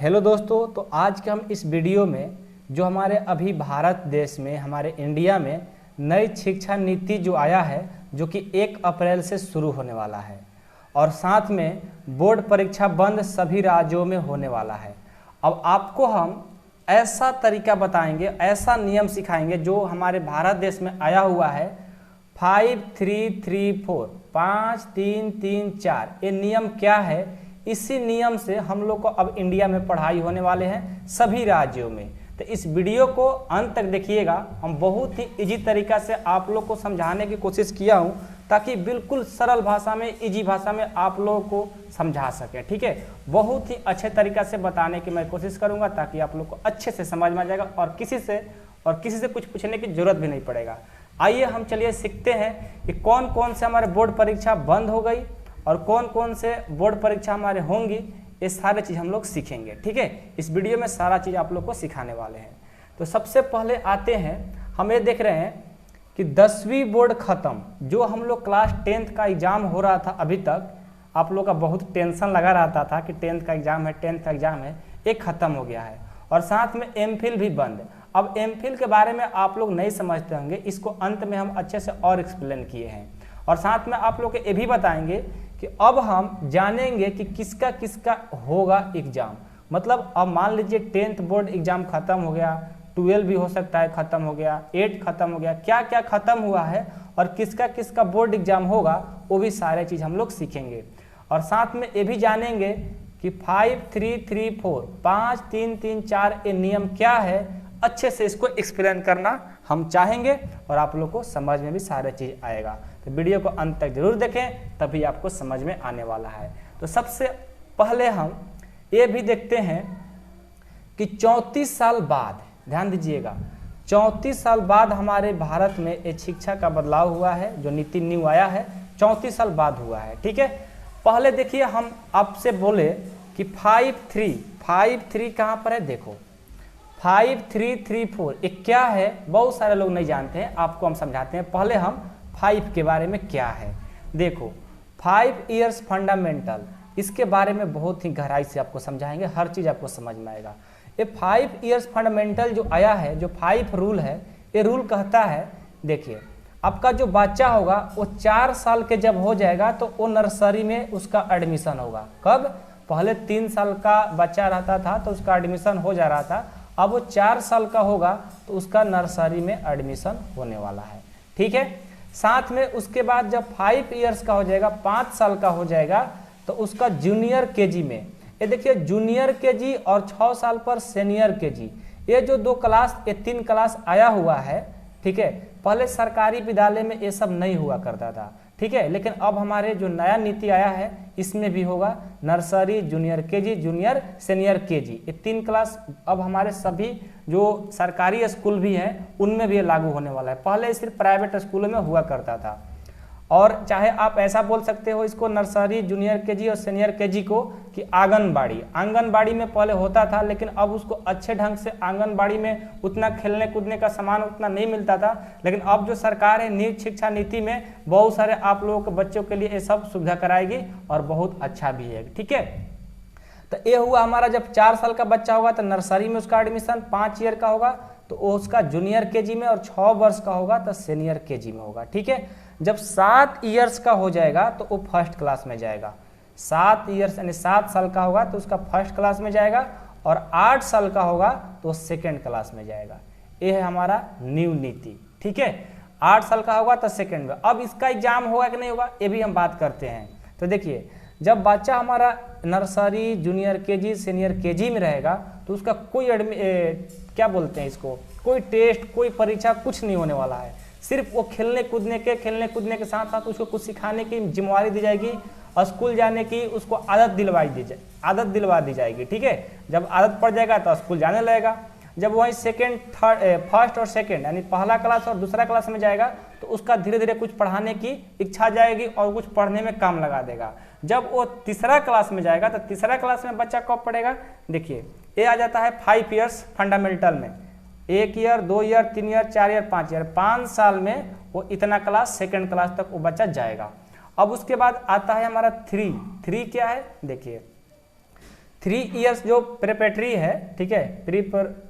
Hello दोस्तों, तो आज के हम इस वीडियो में जो हमारे अभी भारत देश में हमारे इंडिया में नई शिक्षा नीति जो आया है, जो कि 1 अप्रैल से शुरू होने वाला है और साथ में बोर्ड परीक्षा बंद सभी राज्यों में होने वाला है। अब आपको हम ऐसा तरीका बताएंगे, ऐसा नियम सिखाएंगे जो हमारे भारत देश में आया हुआ है 5334 5 3 3 4। ये नियम क्या है? इसी नियम से हम लोग को अब इंडिया में पढ़ाई होने वाले हैं सभी राज्यों में। तो इस वीडियो को अंत तक देखिएगा। हम बहुत ही इजी तरीका से आप लोग को समझाने की कोशिश किया हूं ताकि बिल्कुल सरल भाषा में, इजी भाषा में आप लोगों को समझा सके। ठीक है, बहुत ही अच्छे तरीका से बताने की मैं कोशिश करूंगा ताकि आप लोग को अच्छे से समझ में आ जाएगा और किसी से कुछ पूछने की जरूरत भी नहीं पड़ेगा। आइए हम चलिए सीखते हैं कि कौन कौन से हमारे बोर्ड परीक्षा बंद हो गई और कौन कौन से बोर्ड परीक्षा हमारे होंगी। ये सारे चीज़ हम लोग सीखेंगे। ठीक है, इस वीडियो में सारा चीज़ आप लोग को सिखाने वाले हैं। तो सबसे पहले आते हैं, हम ये देख रहे हैं कि 10वीं बोर्ड खत्म। जो हम लोग क्लास 10th का एग्जाम हो रहा था, अभी तक आप लोग का बहुत टेंशन लगा रहता था कि 10th का एग्जाम है, 10th का एग्जाम है, एक खत्म हो गया है। और साथ में एमफिल भी बंद। अब एमफिल के बारे में आप लोग नहीं समझते होंगे, इसको अंत में हम अच्छे से और एक्सप्लेन किए हैं। और साथ में आप लोग को ये भी बताएंगे कि अब हम जानेंगे कि किसका किसका होगा एग्जाम। मतलब अब मान लीजिए 10th बोर्ड एग्जाम खत्म हो गया, 12 भी हो सकता है खत्म हो गया, 8 खत्म हो गया, क्या क्या खत्म हुआ है और किसका किसका बोर्ड एग्जाम होगा, वो भी सारे चीज़ हम लोग सीखेंगे। और साथ में ये भी जानेंगे कि 5334 5 3 3 4 ये नियम क्या है। अच्छे से इसको एक्सप्लेन करना हम चाहेंगे और आप लोग को समझ में भी सारे चीज़ आएगा। तो वीडियो को अंत तक जरूर देखें, तभी आपको समझ में आने वाला है। तो सबसे पहले हम ये भी देखते हैं कि 34 साल बाद, ध्यान दीजिएगा, 34 साल बाद हमारे भारत में एक शिक्षा का बदलाव हुआ है, जो नीति न्यू आया है 34 साल बाद हुआ है। ठीक है, पहले देखिए हम आपसे बोले कि 53 कहाँ पर है, देखो 5334 ये क्या है, बहुत सारे लोग नहीं जानते हैं, आपको हम समझाते हैं। पहले हम 5 के बारे में क्या है देखो, 5 इयर्स फंडामेंटल, इसके बारे में बहुत ही गहराई से आपको समझाएंगे, हर चीज़ आपको समझ में आएगा। ये 5 इयर्स फंडामेंटल जो आया है, जो 5 रूल है, ये रूल कहता है, देखिए आपका जो बच्चा होगा वो 4 साल के जब हो जाएगा तो वो नर्सरी में उसका एडमिशन होगा। कब? पहले 3 साल का बच्चा रहता था तो उसका एडमिशन हो जा रहा था, अब वो 4 साल का होगा तो उसका नर्सरी में एडमिशन होने वाला है। ठीक है, साथ में उसके बाद जब 5 इयर्स का हो जाएगा, 5 साल का हो जाएगा, तो उसका जूनियर केजी में, ये देखिए जूनियर केजी और 6 साल पर सीनियर केजी, ये जो 2 क्लास, ये 3 क्लास आया हुआ है। ठीक है, पहले सरकारी विद्यालय में ये सब नहीं हुआ करता था। ठीक है, लेकिन अब हमारे जो नया नीति आया है इसमें भी होगा, nursery, junior KG, junior, senior KG, ये 3 क्लास अब हमारे सभी जो सरकारी स्कूल भी हैं उनमें भी लागू होने वाला है। पहले सिर्फ प्राइवेट स्कूलों में हुआ करता था। और चाहे आप ऐसा बोल सकते हो इसको, नर्सरी, जूनियर केजी और सीनियर केजी को, कि आंगनबाड़ी में पहले होता था, लेकिन अब उसको अच्छे ढंग से आंगनबाड़ी में उतना खेलने कूदने का सामान उतना नहीं मिलता था। लेकिन अब जो सरकार है न्यू शिक्षा नीति में बहुत सारे आप लोगों के बच्चों के लिए ये सब सुविधा कराएगी और बहुत अच्छा भी है। ठीक है, तो ये हुआ हमारा, जब 4 साल का बच्चा होगा तो नर्सरी में उसका एडमिशन, 5 ईयर का होगा तो उसका जूनियर केजी में, और 6 वर्ष का होगा तो सीनियर केजी में होगा। ठीक है, जब 7 इयर्स का हो जाएगा तो वो फर्स्ट क्लास में जाएगा। 7 इयर्स यानी 7 साल का होगा तो उसका फर्स्ट क्लास में जाएगा, और 8 साल का होगा तो सेकेंड क्लास में जाएगा। ये है हमारा न्यू नीति। ठीक है, 8 साल का होगा तो सेकेंड में। अब इसका एग्जाम होगा कि नहीं होगा, ये भी हम बात करते हैं। तो देखिए, जब बच्चा हमारा nursery, junior KG, senior KG में रहेगा तो उसका कोई क्या बोलते हैं इसको, कोई टेस्ट, कोई परीक्षा, कुछ नहीं होने वाला है। सिर्फ वो खेलने कूदने के साथ साथ उसको कुछ सिखाने की जिम्मेवारी दी जाएगी, स्कूल जाने की उसको आदत दिलवा दी जाएगी। ठीक है, जब आदत पड़ जाएगा तो स्कूल जाने लगेगा। जब वही फर्स्ट और सेकंड यानी पहला क्लास और दूसरा क्लास में जाएगा तो उसका धीरे धीरे कुछ पढ़ाने की इच्छा जाएगी और कुछ पढ़ने में काम लगा देगा। जब वो तीसरा क्लास में जाएगा तो तीसरा क्लास में बच्चा कब पढ़ेगा, देखिए ये आ जाता है 5 इयर्स फंडामेंटल में, 1 year, 2 year, 3 year, 4 year, 5 year, 5 साल में वो इतना क्लास, सेकेंड क्लास तक वो बच्चा जाएगा। अब उसके बाद आता है हमारा 3 क्या है, देखिए 3 इयर्स जो प्रिपरेटरी है, ठीक है, प्रिपरेटरी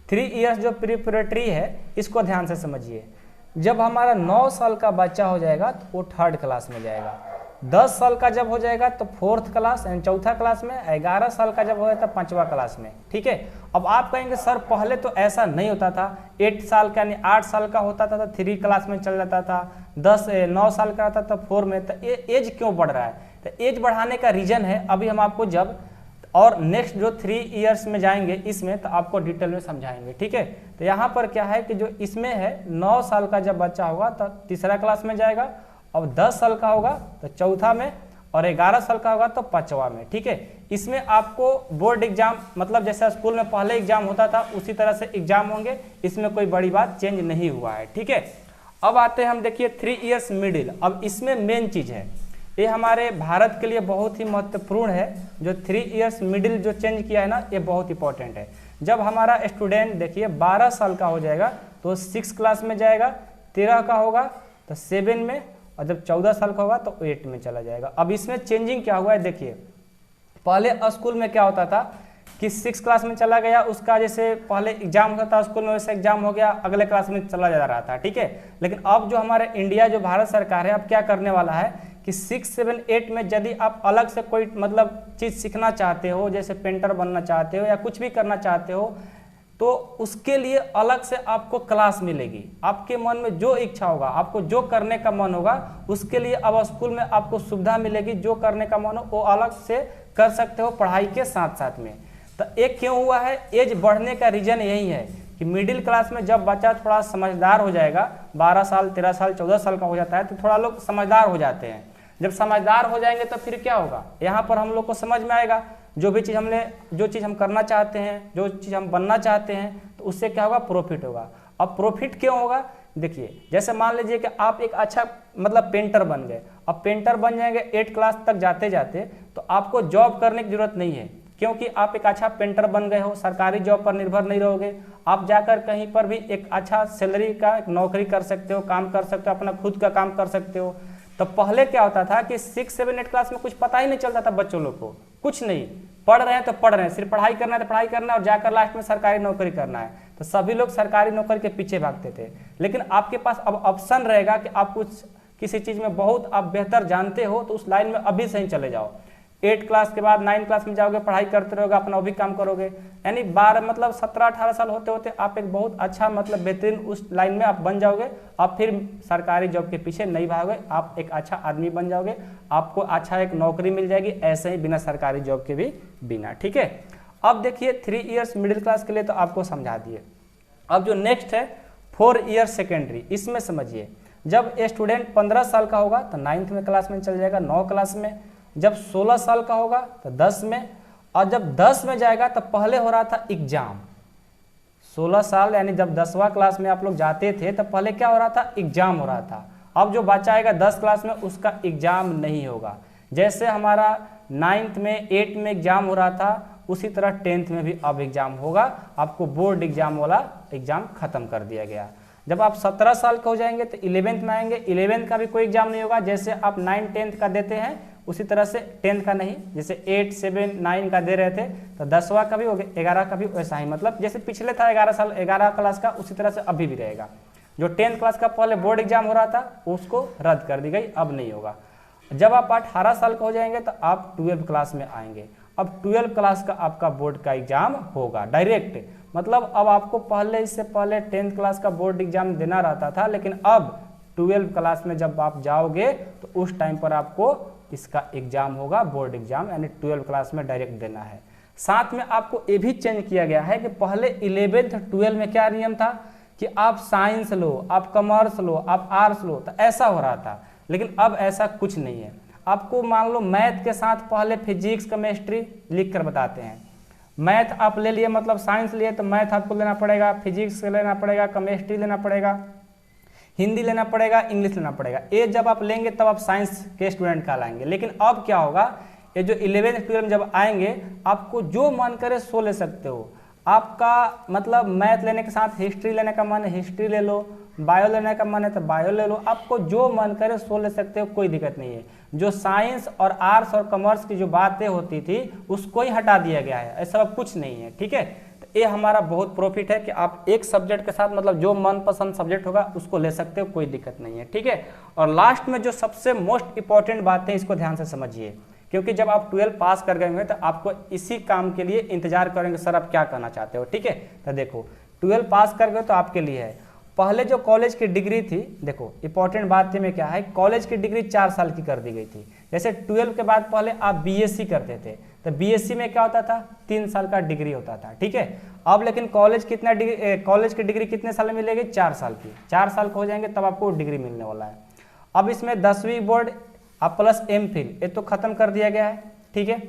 3 इयर्स जो प्रिपरेटरी है, इसको ध्यान से समझिए। जब हमारा 9 साल का बच्चा हो जाएगा तो वो 3rd क्लास में जाएगा, 10 साल का जब हो जाएगा तो 4th क्लास यानी 4था क्लास में, 11 साल का जब हो जाता तो 5वां क्लास में, ठीक है। अब आप कहेंगे सर पहले तो ऐसा नहीं होता था, 8 साल का यानी 8 साल का होता था तो 3 क्लास में चल जाता था, 9 साल का आता था 4 में, तो एज क्यों बढ़ रहा है? तो एज बढ़ाने का रीजन है, अभी हम आपको जब और नेक्स्ट जो 3 इयर्स में जाएंगे इसमें तो आपको डिटेल में समझाएंगे, ठीक है। तो यहाँ पर क्या है कि जो इसमें है 9 साल का जब बच्चा होगा तो 3रा क्लास में जाएगा, और 10 साल का होगा तो 4था में, और 11 साल का होगा तो 5वां में, ठीक है। इसमें आपको बोर्ड एग्जाम मतलब जैसा स्कूल में पहले एग्जाम होता था उसी तरह से एग्जाम होंगे, इसमें कोई बड़ी बात चेंज नहीं हुआ है, ठीक है। अब आते हैं हम देखिए 3 इयर्स मिडिल। अब इसमें मेन चीज है, ये हमारे भारत के लिए बहुत ही महत्वपूर्ण है, जो 3 इयर्स मिडिल जो चेंज किया है ना, ये बहुत इंपॉर्टेंट है। जब हमारा स्टूडेंट देखिए 12 साल का हो जाएगा तो 6 क्लास में जाएगा, 13 का होगा तो 7 में, और जब 14 साल का होगा तो 8 में चला जाएगा। अब इसमें चेंजिंग क्या हुआ है देखिए, पहले स्कूल में क्या होता था कि 6 क्लास में चला गया, उसका जैसे पहले एग्जाम होता था स्कूल में वैसे एग्जाम हो गया, अगले क्लास में चला जा रहा था, ठीक है। लेकिन अब जो हमारे इंडिया जो भारत सरकार है अब क्या करने वाला है कि 6, 7, 8 में यदि आप अलग से कोई मतलब चीज़ सीखना चाहते हो, जैसे पेंटर बनना चाहते हो या कुछ भी करना चाहते हो, तो उसके लिए अलग से आपको क्लास मिलेगी। आपके मन में जो इच्छा होगा, आपको जो करने का मन होगा, उसके लिए अब स्कूल में आपको सुविधा मिलेगी, जो करने का मन हो वो अलग से कर सकते हो पढ़ाई के साथ साथ में। तो एक क्यों हुआ है, एज बढ़ने का रीजन यही है कि मिडिल क्लास में जब बच्चा थोड़ा समझदार हो जाएगा, 12 साल 13 साल 14 साल का हो जाता है तो थोड़ा लोग समझदार हो जाते हैं। जब समझदार हो जाएंगे तो फिर क्या होगा, यहाँ पर हम लोग को समझ में आएगा जो चीज़ हम करना चाहते हैं, जो चीज़ हम बनना चाहते हैं, तो उससे क्या होगा, प्रॉफिट होगा। अब प्रॉफिट क्यों होगा, देखिए जैसे मान लीजिए कि आप एक अच्छा मतलब पेंटर बन गए, अब पेंटर बन जाएंगे 8 क्लास तक जाते जाते, तो आपको जॉब करने की जरूरत नहीं है, क्योंकि आप एक अच्छा पेंटर बन गए हो, सरकारी जॉब पर निर्भर नहीं रहोगे, आप जाकर कहीं पर भी एक अच्छा सैलरी का नौकरी कर सकते हो, काम कर सकते हो, अपना खुद का काम कर सकते हो। तो पहले क्या होता था कि 6, 7, 8 क्लास में कुछ पता ही नहीं चलता था बच्चों लोग को, कुछ नहीं, पढ़ रहे हैं तो पढ़ रहे हैं, सिर्फ पढ़ाई करना है तो पढ़ाई करना है, और जाकर लास्ट में सरकारी नौकरी करना है, तो सभी लोग सरकारी नौकरी के पीछे भागते थे। लेकिन आपके पास अब ऑप्शन रहेगा कि आप कुछ किसी चीज़ में बहुत आप बेहतर जानते हो तो उस लाइन में अभी से ही चले जाओ। 8 क्लास के बाद 9 क्लास में जाओगे, पढ़ाई करते रहोगे, अपना वो भी काम करोगे, यानी 12 मतलब 17-18 साल होते होते आप एक बहुत अच्छा मतलब बेहतरीन उस लाइन में आप बन जाओगे। आप फिर सरकारी जॉब के पीछे नहीं भागोगे, आप एक अच्छा आदमी बन जाओगे, आपको अच्छा एक नौकरी मिल जाएगी, ऐसे ही बिना सरकारी जॉब के भी बिना, ठीक है। अब देखिए 3 इयर्स मिडिल क्लास के लिए तो आपको समझा दिए। अब जो नेक्स्ट है 4 इयर्स सेकेंडरी, इसमें समझिए जब स्टूडेंट 15 साल का होगा तो 9th में क्लास में चल जाएगा, 9 क्लास में, जब 16 साल का होगा तो 10 में, और जब 10 में जाएगा तो पहले हो रहा था एग्जाम। 16 साल यानी जब 10वां क्लास में आप लोग जाते थे तो पहले क्या हो रहा था, एग्जाम हो रहा था। अब जो बच्चा आएगा 10 क्लास में उसका एग्जाम नहीं होगा, जैसे हमारा 9th में 8 में एग्जाम हो रहा था उसी तरह 10th में भी अब एग्जाम होगा। आपको बोर्ड एग्जाम वाला एग्जाम खत्म कर दिया गया। जब आप 17 साल के हो जाएंगे तो 11th में आएंगे, 11th का भी कोई एग्जाम नहीं होगा, जैसे आप 9, 10th का देते हैं उसी तरह से 10th का नहीं, जैसे 8, 7, 9 का दे रहे थे तो 10वां का भी हो गया, 11 का भी वैसा ही, मतलब जैसे पिछले था 11 क्लास का उसी तरह से अभी भी रहेगा। जो 10th क्लास का पहले बोर्ड एग्जाम हो रहा था उसको रद्द कर दी गई, अब नहीं होगा। जब आप 18 साल का हो जाएंगे तो आप 12 क्लास में आएंगे, अब 12 क्लास का आपका बोर्ड का एग्जाम होगा डायरेक्ट, मतलब अब आपको पहले इससे पहले 10th क्लास का बोर्ड एग्जाम देना रहता था, लेकिन अब 12 क्लास में जब आप जाओगे तो उस टाइम पर आपको इसका एग्जाम होगा, बोर्ड एग्जाम, यानी 12 क्लास में डायरेक्ट देना है। साथ में आपको ये भी चेंज किया गया है कि पहले 11th 12 में क्या नियम था कि आप साइंस लो, आप कॉमर्स लो, आप आर्ट्स लो, तो ऐसा हो रहा था, लेकिन अब ऐसा कुछ नहीं है। आपको मान लो मैथ के साथ पहले फिजिक्स केमिस्ट्री लिख कर बताते हैं, मैथ आप ले लिए मतलब साइंस लिए तो मैथ आपको लेना पड़ेगा, फिजिक्स लेना पड़ेगा, केमिस्ट्री लेना पड़ेगा, हिंदी लेना पड़ेगा, इंग्लिश लेना पड़ेगा। ये जब आप लेंगे तब आप साइंस के स्टूडेंट कहलाएंगे। लेकिन अब क्या होगा, ये जो 11th 12 जब आएंगे आपको जो मन करे सो ले सकते हो। आपका मतलब मैथ लेने के साथ हिस्ट्री लेने का मन है हिस्ट्री ले लो, बायो लेने का मन है तो बायो ले लो, आपको जो मन करे सो ले सकते हो, कोई दिक्कत नहीं है। जो साइंस और आर्ट्स और कॉमर्स की जो बातें होती थी उसको ही हटा दिया गया है, ऐसा कुछ नहीं है, ठीक है। तो ये हमारा बहुत प्रॉफिट है कि आप एक सब्जेक्ट के साथ मतलब जो मनपसंद सब्जेक्ट होगा उसको ले सकते हो, कोई दिक्कत नहीं है, ठीक है। और लास्ट में जो सबसे मोस्ट इंपॉर्टेंट बातें, इसको ध्यान से समझिए, क्योंकि जब आप 12 पास कर गए होंगे तो आपको इसी काम के लिए इंतजार करेंगे, सर आप क्या करना चाहते हो, ठीक है। तो देखो 12 पास कर गए तो आपके लिए है, पहले जो कॉलेज की डिग्री थी, देखो इंपॉर्टेंट बात में क्या है, कॉलेज की डिग्री 4 साल की कर दी गई थी। जैसे 12 के बाद पहले आप बीएससी करते थे, तो बीएससी में क्या होता था, 3 साल का डिग्री होता था, ठीक है। अब लेकिन कॉलेज की डिग्री कितने साल में मिलेगी, 4 साल की, 4 साल को हो जाएंगे तब आपको डिग्री मिलने वाला है। अब इसमें 10वीं बोर्ड अब प्लस एमफिल ये तो खत्म कर दिया गया है, ठीक है।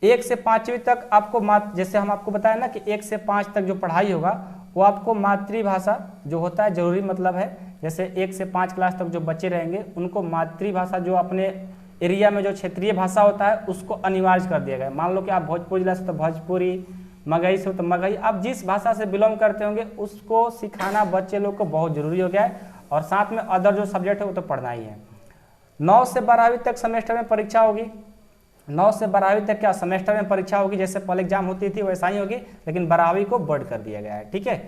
1 से 5वीं तक आपको जैसे हम आपको बताया ना कि 1 से 5 तक जो पढ़ाई होगा वो आपको मातृभाषा जो होता है जरूरी, मतलब है जैसे 1 से 5 क्लास तक जो बच्चे रहेंगे उनको मातृभाषा जो अपने एरिया में जो क्षेत्रीय भाषा होता है उसको अनिवार्य कर दिया गया है। मान लो कि आप भोजपुरी जिला से तो भोजपुरी, मगही से तो मगही, आप जिस भाषा से बिलोंग करते होंगे उसको सिखाना बच्चे लोग को बहुत जरूरी हो गया है। और साथ में अदर जो सब्जेक्ट है वो तो पढ़ना ही है। 9 से 12वीं तक सेमेस्टर में परीक्षा होगी, 9 से 12वीं तक क्या सेमेस्टर में परीक्षा होगी, जैसे पहले एग्जाम होती थी वैसा ही होगी, लेकिन 12वीं को बोर्ड कर दिया गया है, ठीक है।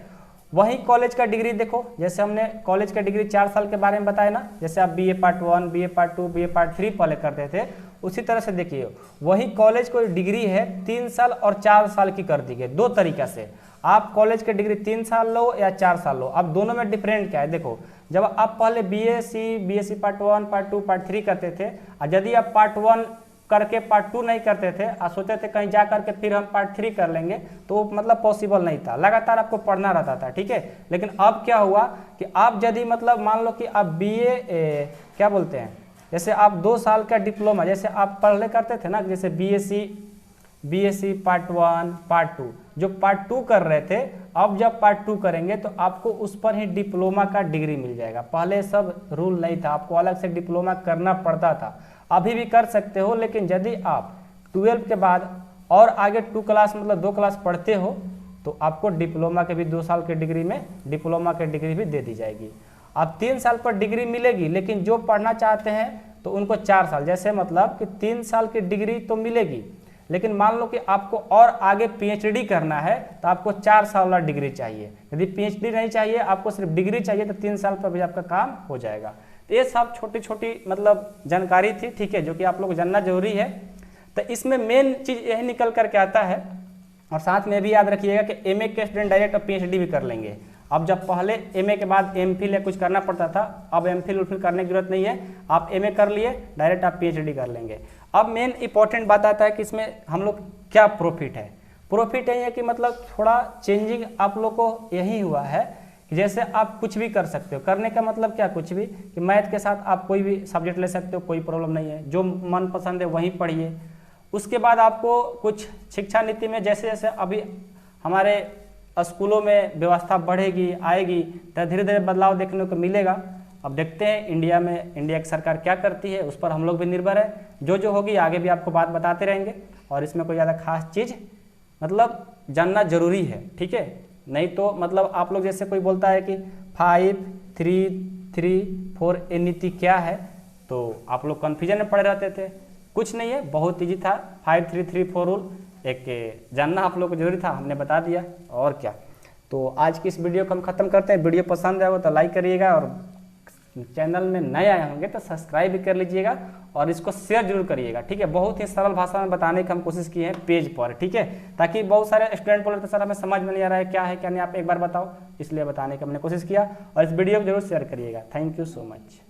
वही कॉलेज का डिग्री देखो, जैसे हमने कॉलेज का डिग्री 4 साल के बारे में बताया ना, जैसे आप BA part 1, BA part 2, BA part 3 पहले करते थे, उसी तरह से देखिए वही कॉलेज को डिग्री है 3 साल और 4 साल की कर दी गई, 2 तरीका से। आप कॉलेज की डिग्री 3 साल लो या 4 साल लो, अब दोनों में डिफरेंट क्या है, देखो जब आप पहले बीएससी पार्ट 1, पार्ट 2, पार्ट 3 करते थे, और यदि आप पार्ट 1 करके पार्ट 2 नहीं करते थे और सोचते थे कहीं जा करके फिर हम पार्ट 3 कर लेंगे, तो मतलब पॉसिबल नहीं था, लगातार आपको पढ़ना रहता था, ठीक है। लेकिन अब क्या हुआ कि आप यदि मतलब मान लो कि आप क्या बोलते हैं, जैसे आप 2 साल का डिप्लोमा, जैसे आप पहले करते थे ना, जैसे बीएससी पार्ट 1, पार्ट 2, जो पार्ट 2 कर रहे थे, अब जब पार्ट 2 करेंगे तो आपको उस पर ही डिप्लोमा का डिग्री मिल जाएगा। पहले सब रूल नहीं था, आपको अलग से डिप्लोमा करना पड़ता था, अभी भी कर सकते हो, लेकिन यदि आप 12 के बाद और आगे 2 क्लास मतलब 2 क्लास पढ़ते हो तो आपको डिप्लोमा के भी 2 साल की डिग्री में डिप्लोमा की डिग्री भी दे दी जाएगी। अब 3 साल पर डिग्री मिलेगी, लेकिन जो पढ़ना चाहते हैं तो उनको 4 साल, जैसे मतलब कि 3 साल की डिग्री तो मिलेगी, लेकिन मान लो कि आपको और आगे पीएचडी करना है तो आपको 4 साल वाला डिग्री चाहिए। यदि पीएचडी नहीं चाहिए, आपको सिर्फ डिग्री चाहिए, तो 3 साल पर भी आपका काम हो जाएगा। तो ये सब छोटी छोटी मतलब जानकारी थी, ठीक है, जो कि आप लोग जानना जरूरी है। तो इसमें मेन चीज़ यही निकल करके आता है। और साथ में भी याद रखिएगा कि एमए के स्टूडेंट डायरेक्ट अब पीएचडी भी कर लेंगे। अब जब पहले एमए के बाद एमफिल या कुछ करना पड़ता था, अब एमफिल करने की जरूरत नहीं है, आप एमए कर लिए डायरेक्ट आप पीएचडी कर लेंगे। अब मेन इंपॉर्टेंट बात आता है कि इसमें हम लोग क्या प्रॉफिट है। प्रॉफिट यही है कि मतलब थोड़ा चेंजिंग आप लोग को यही हुआ है कि जैसे आप कुछ भी कर सकते हो, करने का मतलब क्या, कुछ भी, कि मैथ के साथ आप कोई भी सब्जेक्ट ले सकते हो, कोई प्रॉब्लम नहीं है, जो मन पसंद है वहीं पढ़िए। उसके बाद आपको कुछ शिक्षा नीति में जैसे जैसे अभी हमारे स्कूलों में व्यवस्था बढ़ेगी आएगी तो धीरे धीरे बदलाव देखने को मिलेगा। अब देखते हैं इंडिया की सरकार क्या करती है, उस पर हम लोग भी निर्भर है। जो जो होगी आगे भी आपको बात बताते रहेंगे, और इसमें कोई ज़्यादा खास चीज़ मतलब जानना जरूरी है, ठीक है। नहीं तो मतलब आप लोग जैसे कोई बोलता है कि 5, 3, 3, 4 ये नीति क्या है, तो आप लोग कन्फ्यूजन में पड़े रहते थे। कुछ नहीं है, बहुत ईजी था। 5, 3, 3, 4 रूल एक जानना आप लोग को जरूरी था, हमने बता दिया, और क्या। तो आज की इस वीडियो को हम खत्म करते हैं। वीडियो पसंद आए हो तो लाइक करिएगा, और चैनल में नए आए होंगे तो सब्सक्राइब भी कर लीजिएगा, और इसको शेयर जरूर करिएगा, ठीक है। बहुत ही सरल भाषा में बताने की हम कोशिश की है पेज पर, ठीक है, ताकि बहुत सारे स्टूडेंट बोल रहे थे सर हमें समझ में नहीं आ रहा है क्या है क्या नहीं, आप एक बार बताओ, इसलिए बताने की हमने कोशिश किया। और इस वीडियो को जरूर शेयर करिएगा। Thank you so much.